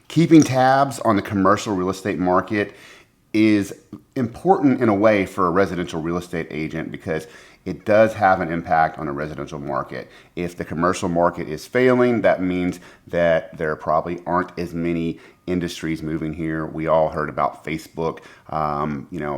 keeping tabs on the commercial real estate market is important in a way for a residential real estate agent because it does have an impact on the residential market. If the commercial market is failing, that means that there probably aren't as many industries moving here. We all heard about Facebook.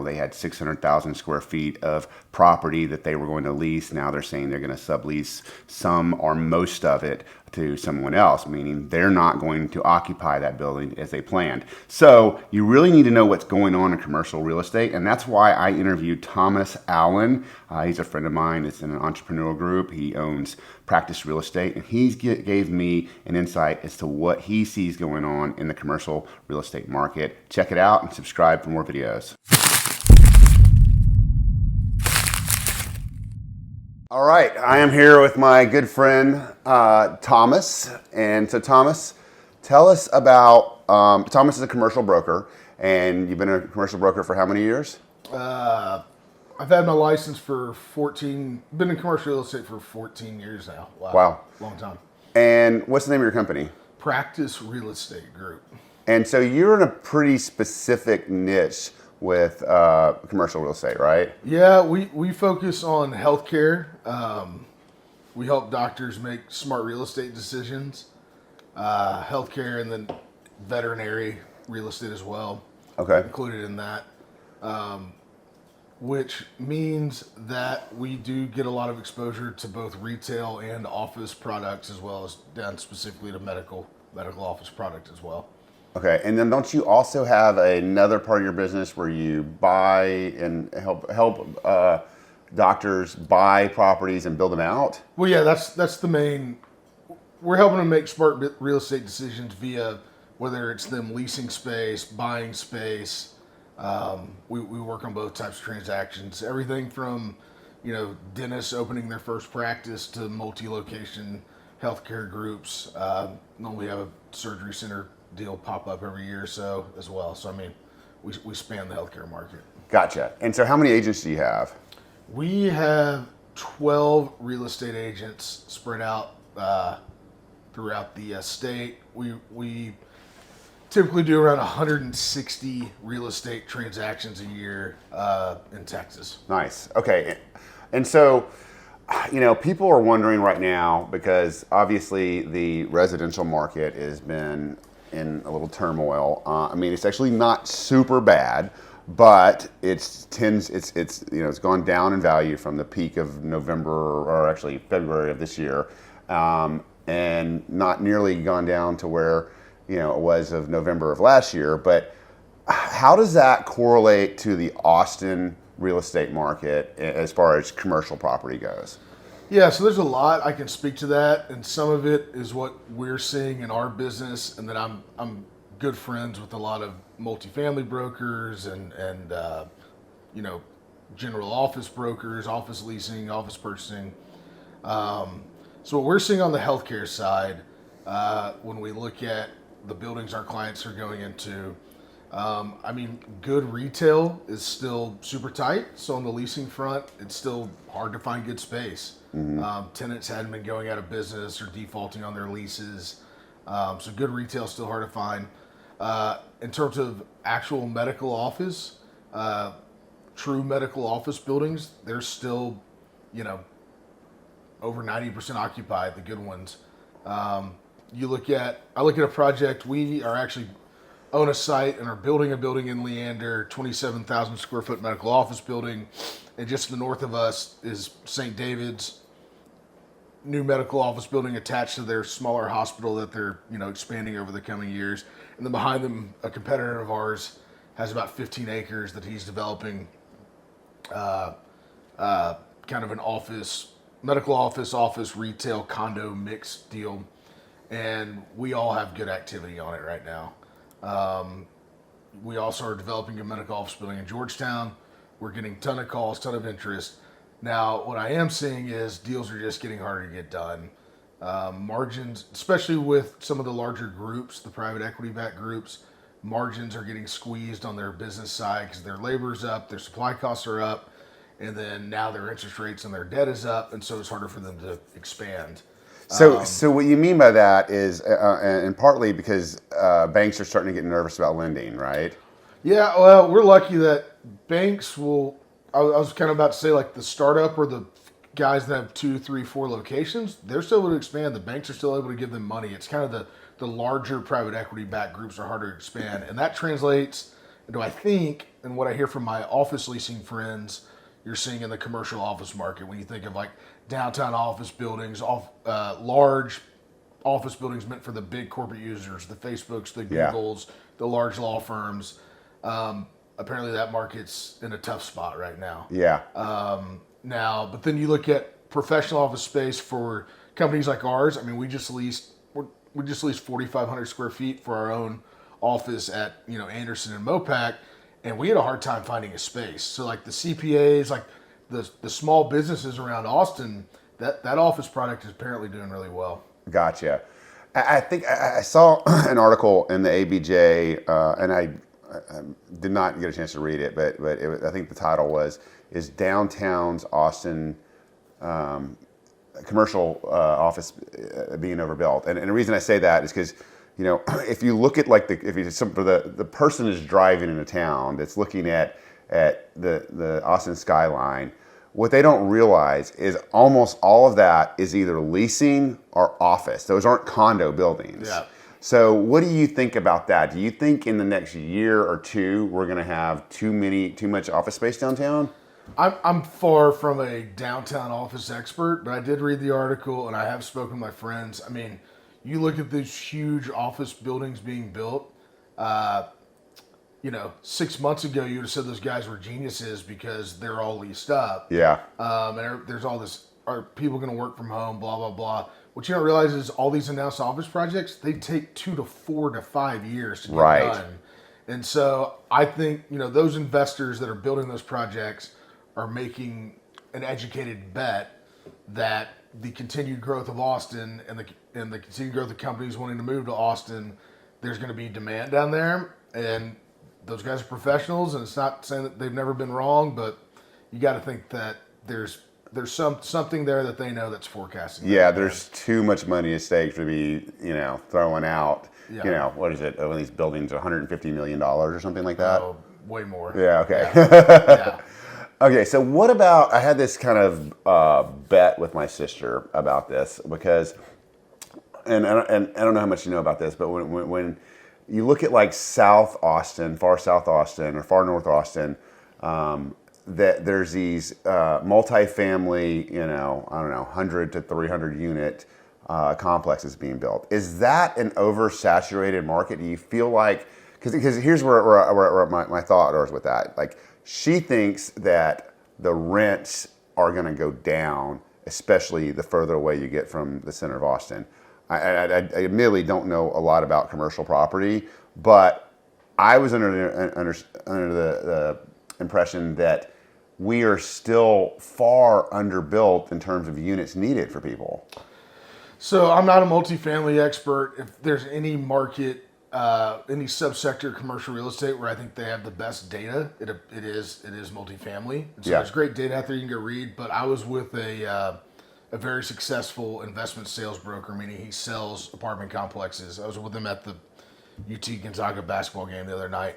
They had 600,000 square feet of property that they were going to lease. Now they're saying they're going to sublease some or most of it to someone else, meaning they're not going to occupy that building as they planned. So you really need to know what's going on in commercial real estate, and that's why I interviewed Thomas Allen. He's a friend of mine. It's in an entrepreneurial group. He owns Practice Real Estate, and he gave me an insight as to what he sees going on in the commercial real estate market. Check it out and subscribe for more videos. All right, I am here with my good friend Thomas. And so Thomas, tell us about, Thomas is a commercial broker, and you've been a commercial broker for how many years? I've had my license for been in commercial real estate for 14 years now. Wow. Long time. And what's the name of your company? Practice Real Estate Group. And so you're in a pretty specific niche with commercial real estate, right? Yeah, we focus on healthcare. We help doctors make smart real estate decisions, healthcare, and then veterinary real estate as well. Okay. Included in that, which means that we do get a lot of exposure to both retail and office products, as well as down specifically to medical office product as well. Okay, and then don't you also have another part of your business where you buy and help doctors buy properties and build them out? Well, yeah, that's the main. We're helping them make smart real estate decisions via whether it's them leasing space, buying space. We work on both types of transactions. Everything from, dentists opening their first practice to multi-location healthcare groups. Normally have a surgery center deal pop up every year or so as well. So, we span the healthcare market. Gotcha. And so how many agents do you have? We have 12 real estate agents spread out throughout the state. We typically do around 160 real estate transactions a year in Texas. Nice. Okay. And so, people are wondering right now because obviously the residential market has been in a little turmoil. It's actually not super bad, but it's gone down in value from the peak of November or actually February of this year, and not nearly gone down to where it was of November of last year. But how does that correlate to the Austin real estate market as far as commercial property goes? Yeah, so there's a lot I can speak to that, and some of it is what we're seeing in our business, and then I'm good friends with a lot of multifamily brokers and general office brokers, office leasing, office purchasing. So what we're seeing on the healthcare side, when we look at the buildings our clients are going into, good retail is still super tight. So on the leasing front, it's still hard to find good space. Mm-hmm. Tenants hadn't been going out of business or defaulting on their leases. So good retail is still hard to find. In terms of actual medical office, true medical office buildings, they're still, over 90% occupied, the good ones. I look at a project, we are actually own a site and are building a building in Leander, 27,000 square foot medical office building. And just to the north of us is St. David's, new medical office building attached to their smaller hospital that they're, expanding over the coming years. And then behind them, a competitor of ours has about 15 acres that he's developing, kind of an medical office, retail, condo mixed deal. And we all have good activity on it right now. We also are developing a medical office building in Georgetown. We're getting a ton of calls, ton of interest. Now, what I am seeing is deals are just getting harder to get done. Margins, especially with some of the larger groups, the private equity-backed groups, margins are getting squeezed on their business side because their labor's up, their supply costs are up, and then now their interest rates and their debt is up, and so it's harder for them to expand. So what you mean by that is, and partly because banks are starting to get nervous about lending, right? Yeah, well, we're lucky that banks will. I was kind of about to say like the startup or the guys that have 2, 3, 4 locations. They're still able to expand. The banks are still able to give them money. It's kind of the larger private equity backed groups are harder to expand, and that translates into, I think, and what I hear from my office leasing friends, you're seeing in the commercial office market when you think of like downtown office buildings, large office buildings meant for the big corporate users, the Facebooks, the Yeah. Googles, the large law firms. Apparently, that market's in a tough spot right now. Yeah. Now, but then you look at professional office space for companies like ours. I mean, we just leased 4,500 square feet for our own office at Anderson and Mopac, and we had a hard time finding a space. So like the CPAs, like the small businesses around Austin, that office product is apparently doing really well. Gotcha. I think I saw an article in the ABJ, and I did not get a chance to read it, but I think the title is Downtown's Austin commercial office being overbuilt. And the reason I say that is because, if you look at like the person is driving into town that's looking at the Austin skyline, what they don't realize is almost all of that is either leasing or office. Those aren't condo buildings. Yeah. So what do you think about that? Do you think in the next year or two we're going to have too much office space downtown? I'm far from a downtown office expert, but I did read the article and I have spoken to my friends. I mean, you look at these huge office buildings being built. 6 months ago, you would have said those guys were geniuses because they're all leased up. Yeah. And there's all this, are people going to work from home, blah, blah, blah. What you don't realize is all these announced office projects, they take 2 to 4 to 5 years to get done. And so I think, those investors that are building those projects are making an educated bet that the continued growth of Austin and the continued growth of companies wanting to move to Austin, there's going to be demand down there. And those guys are professionals, and it's not saying that they've never been wrong, but you got to think that there's something there that they know that's forecasting. Yeah, there's too much money at stake to be, throwing out. Yeah. What is it? Oh, these buildings are $150 million or something like that. Oh, way more. Yeah. Okay. Yeah. Okay. So what about? I had this kind of bet with my sister about this because, and I don't know how much you know about this, but when you look at like South Austin, far South Austin, or far North Austin, that there's these multifamily, I don't know, 100 to 300 unit complexes being built. Is that an oversaturated market? Do you feel like, because here's where my thought is with that. Like, she thinks that the rents are going to go down, especially the further away you get from the center of Austin. I admittedly don't know a lot about commercial property, but I was under the impression that we are still far underbuilt in terms of units needed for people. So I'm not a multifamily expert. If there's any market, any subsector of commercial real estate where I think they have the best data, it is multifamily. And so there's great data out there you can go read. But I was with a very successful investment sales broker, meaning he sells apartment complexes. I was with him at the UT Gonzaga basketball game the other night,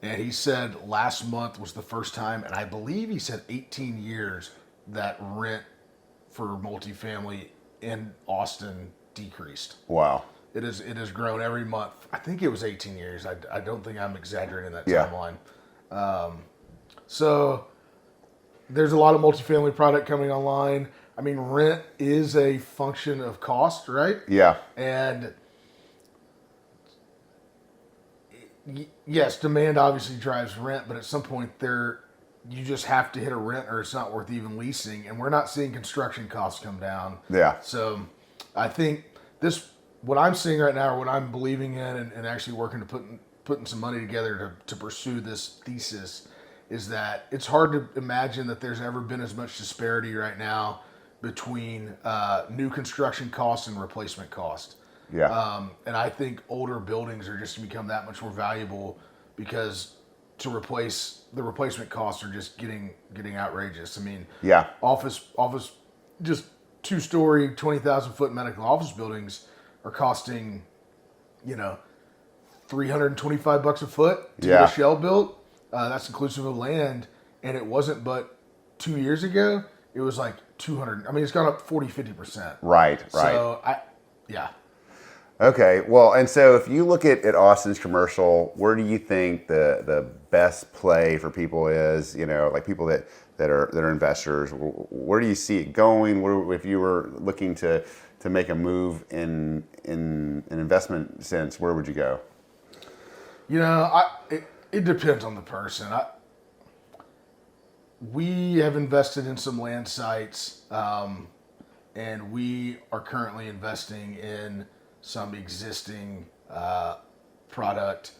and he said last month was the first time, and I believe he said 18 years, that rent for multifamily in Austin decreased. Wow. It has grown every month. I think it was 18 years. I don't think I'm exaggerating that timeline. So there's a lot of multifamily product coming online. I mean, rent is a function of cost, right? Yeah. And yes, demand obviously drives rent, but at some point you just have to hit a rent or it's not worth even leasing. And we're not seeing construction costs come down. Yeah. So I think what I'm seeing right now, or what I'm believing in and actually working to putting some money together to pursue this thesis, is that it's hard to imagine that there's ever been as much disparity right now between new construction costs and replacement cost. Yeah. And I think older buildings are just going to become that much more valuable because the replacement costs are just getting outrageous. I mean, yeah. office just 2-story, 20,000-foot medical office buildings are costing, you know, $325 a foot to get a shell built. That's inclusive of land, and it wasn't but 2 years ago. It was like 200. I mean, it's gone up 40-50%. Right. So Okay, well, and so if you look at Austin's commercial, where do you think the best play for people is? You know, like people that are investors. Where do you see it going? If you were looking to make a move in an investment sense, where would you go? You know, it depends on the person. We have invested in some land sites, and we are currently investing in some existing product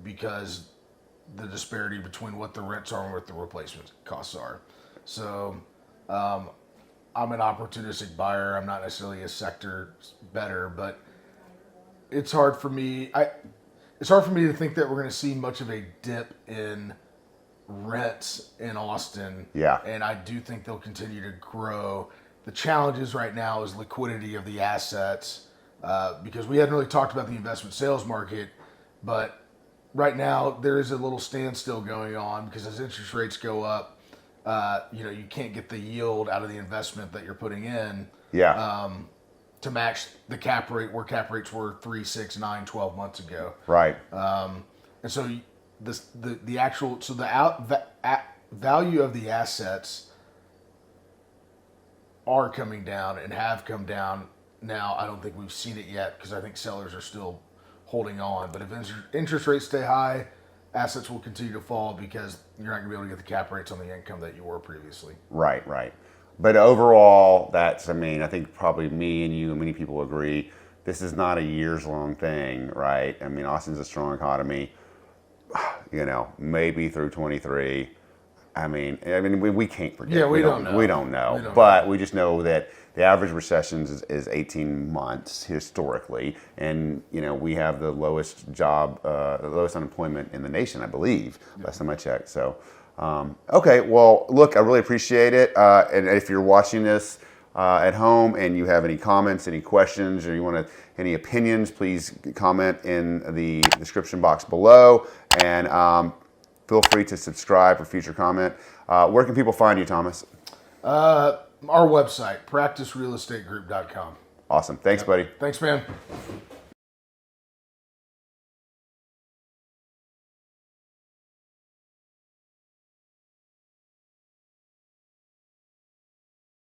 because the disparity between what the rents are and what the replacement costs are. So I'm an opportunistic buyer. I'm not necessarily a sector better, but it's hard for me. It's hard for me to think that we're going to see much of a dip in rents in Austin. Yeah. And I do think they'll continue to grow. The challenges right now is liquidity of the assets. Because we hadn't really talked about the investment sales market, but right now there is a little standstill going on because as interest rates go up, you can't get the yield out of the investment that you're putting in. Yeah. To match the cap rate where cap rates were 3, 6, 9, 12 months ago. Right. And so the actual value of the assets are coming down and have come down. Now, I don't think we've seen it yet because I think sellers are still holding on. But if interest rates stay high, assets will continue to fall because you're not going to be able to get the cap rates on the income that you were previously. Right. But overall, I think probably me and you and many people agree, this is not a years-long thing, right? I mean, Austin's a strong economy, maybe through 23. I mean, we can't predict. Yeah, we don't know. We don't know. But we just know that the average recession is 18 months historically, and we have the lowest unemployment in the nation, I believe, last time I checked. So, okay, well, look, I really appreciate it. And if you're watching this at home and you have any comments, any questions, or you want any opinions, please comment in the description box below, and feel free to subscribe for future comment. Where can people find you, Thomas? Our website, practicerealestategroup.com. Awesome. Thanks, buddy. Thanks, man.